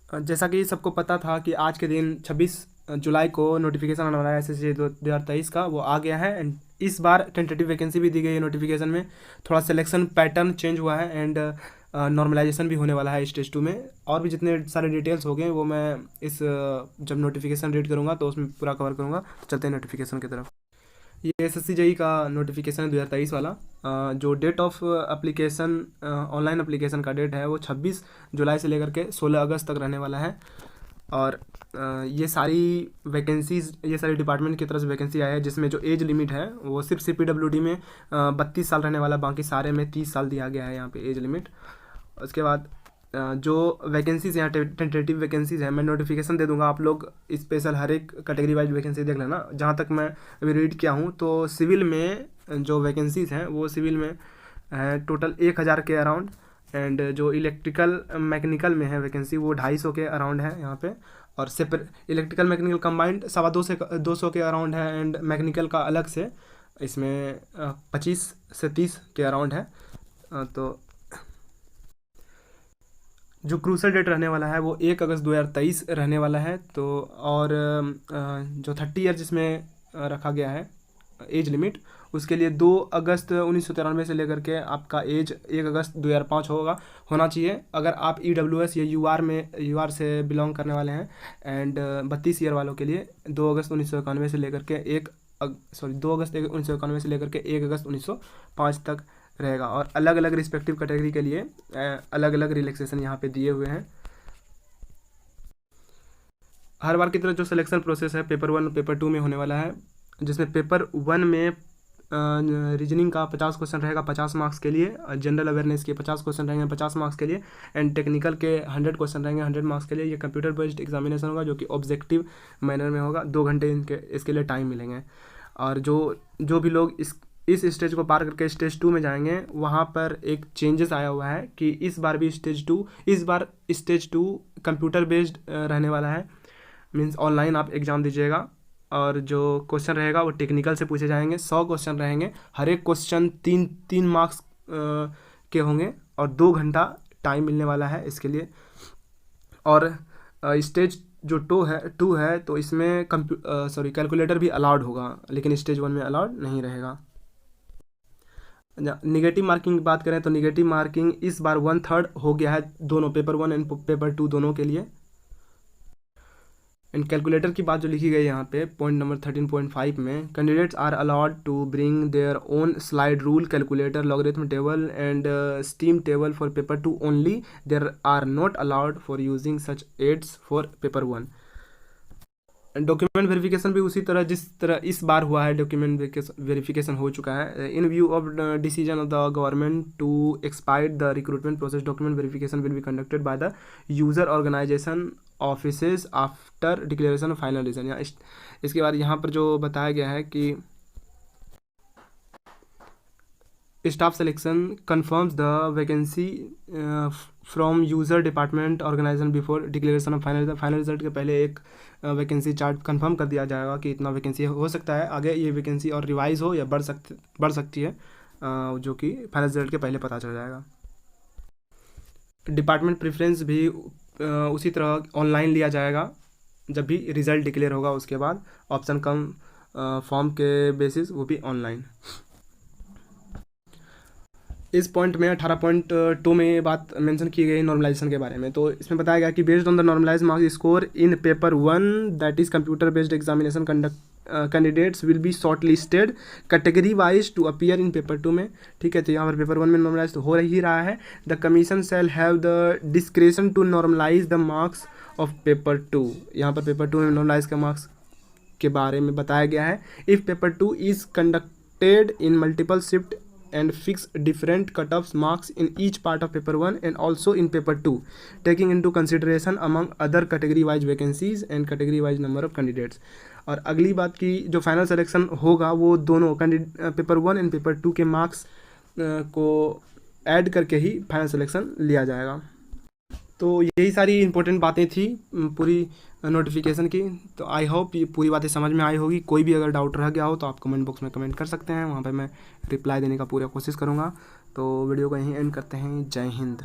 जैसा कि सबको पता था कि आज के दिन 26 जुलाई को नोटिफिकेशन आने वाला है SSC 2023 का, वो आ गया है। एंड इस बार टेंटेटिव वैकेंसी भी दी गई है नोटिफिकेशन में। थोड़ा सिलेक्शन पैटर्न चेंज हुआ है एंड नॉर्मलाइजेशन भी होने वाला है स्टेज 2 में। और भी जितने सारे डिटेल्स हो गए वो मैं इस जब नोटिफिकेशन रीड करूँगा तो उसमें पूरा कवर करूँगा। तो चलते हैं नोटिफिकेशन की तरफ। ये SSC JEE का नोटिफिकेशन है 2023 वाला। जो date of application, online application का डेट है वो 26 जुलाई से लेकर के 16 अगस्त तक रहने वाला है। और ये सारी वैकेंसीज़, ये सारी डिपार्टमेंट की तरफ से वैकेंसी आया है, जिसमें जो एज लिमिट है वो सिर्फ CPWD में 32 साल रहने वाला, बाकी सारे में 30 साल दिया गया है यहाँ पे एज लिमिट। उसके बाद जो वैकेंसीज़ यहाँ टेंटेटिव वैकेंसीज़ हैं, मैं नोटिफिकेशन दे दूंगा, आप लोग स्पेशल हर एक कैटेगरी वाइज वैकेंसी देख लेना। जहाँ तक मैं अभी रीड किया हूँ तो सिविल में जो वैकेंसीज़ हैं वो सिविल में है टोटल 1000 के अराउंड। एंड जो इलेक्ट्रिकल मैकेनिकल में है वैकेंसी वो 250 के अराउंड है यहाँ पे। और इलेक्ट्रिकल मैकेनिकल कंबाइंड 250 से 200 के अराउंड है। एंड मैकेनिकल का अलग से इसमें 25 से 30 के अराउंड है। तो जो क्रूशल डेट रहने वाला है वो 1 अगस्त 2023 रहने वाला है। तो और जो 30 ईयर जिसमें रखा गया है एज लिमिट, उसके लिए 2 अगस्त 1993 से लेकर के आपका एज 1 अगस्त 2005 होना चाहिए। अगर आप EWS या UR से बिलोंग करने वाले हैं। एंड 32 ईयर वालों के लिए 2 अगस्त 1991 से लेकर के 2 अगस्त 1991 से लेकर के 1 अगस्त 1905 तक रहेगा। और अलग अलग रिस्पेक्टिव कैटेगरी के लिए अलग अलग रिलैक्सेशन यहाँ पे दिए हुए हैं। हर बार की तरह जो सिलेक्शन प्रोसेस है पेपर 1 पेपर 2 में होने वाला है, जिसमें पेपर 1 में रीजनिंग का 50 क्वेश्चन रहेगा 50 मार्क्स के लिए, जनरल अवेयरनेस के 50 क्वेश्चन रहेंगे 50 मार्क्स के लिए, एंड टेक्निकल के 100 क्वेश्चन रहेंगे 100 मार्क्स के लिए। ये कंप्यूटर बेस्ड एग्जामिनेशन होगा जो कि ऑब्जेक्टिव मैनर में होगा। 2 घंटे इसके लिए टाइम मिलेंगे। और जो भी लोग इस स्टेज को पार करके स्टेज 2 में जाएंगे, वहाँ पर एक चेंजेस आया हुआ है कि इस बार स्टेज 2 कंप्यूटर बेस्ड रहने वाला है। मीन्स ऑनलाइन आप एग्ज़ाम दीजिएगा और जो क्वेश्चन रहेगा वो टेक्निकल से पूछे जाएंगे। 100 क्वेश्चन रहेंगे, हर एक क्वेश्चन 3 मार्क्स के होंगे और 2 घंटा टाइम मिलने वाला है इसके लिए। और स्टेज जो 2 है तो इसमें कैलकुलेटर भी अलाउड होगा, लेकिन स्टेज 1 में अलाउड नहीं रहेगा। निगेटिव मार्किंग की बात करें तो निगेटिव मार्किंग इस बार 1/3 हो गया है दोनों पेपर 1 एंड पेपर 2 दोनों के लिए। एंड कैलकुलेटर की बात जो लिखी गई यहाँ पे पॉइंट नंबर 13.5 में, candidates are allowed to bring their own slide rule calculator logarithm table and steam table for paper 2 only, there are not allowed for using such aids for paper 1। Document verification भी उसी तरह जिस तरह इस बार हुआ है document verification हो चुका है। In view of decision of the government to expedite the recruitment process, document verification will be conducted by the user organisation offices after declaration of final decision. इसके बाद यहाँ पर जो बताया गया है कि staff selection confirms the vacancy from user department organisation before declaration of final result के पहले एक वैकेंसी चार्ट कंफर्म कर दिया जाएगा कि इतना वैकेंसी हो सकता है। आगे ये वैकेंसी और रिवाइज हो या बढ़ सकती है, जो कि फाइनल रिजल्ट के पहले पता चल जाएगा। डिपार्टमेंट प्रेफरेंस भी उसी तरह ऑनलाइन लिया जाएगा जब भी रिज़ल्ट डिक्लेयर होगा। उसके बाद ऑप्शन कम फॉर्म के बेसिस वो भी ऑनलाइन। इस पॉइंट में 18.2 में बात मेंशन की गई नॉर्मलाइजेशन के बारे में। तो इसमें बताया गया कि based on the normalise marks score in paper 1 that is computer based examination candidates will be shortlisted category wise to appear in paper 2 में। ठीक है, तो यहाँ पर पेपर 1 में नॉर्मलाइज तो हो ही रहा है। The commission shall have the discretion to normalise the marks of paper 2। यहाँ पर पेपर 2 में नॉर्मलाइज के मार्क्स के बारे में बताया गया है। If paper 2 is conducted in multiple shift and fix different cut-offs marks in each part of paper 1 and also in paper 2, taking into consideration among other category wise vacancies and category wise number of candidates। और अगली बात की जो final selection होगा वो दोनों paper 1 and paper 2 के marks को ऐड करके ही फाइनल सिलेक्शन लिया जाएगा। तो यही सारी इंपॉर्टेंट बातें थी पूरी नोटिफिकेशन की। तो आई होप ये पूरी बातें समझ में आई होगी। कोई भी अगर डाउट रह गया हो तो आप कमेंट बॉक्स में कमेंट कर सकते हैं, वहाँ पे मैं रिप्लाई देने का पूरा कोशिश करूँगा। तो वीडियो को यहीं एंड करते हैं। जय हिंद।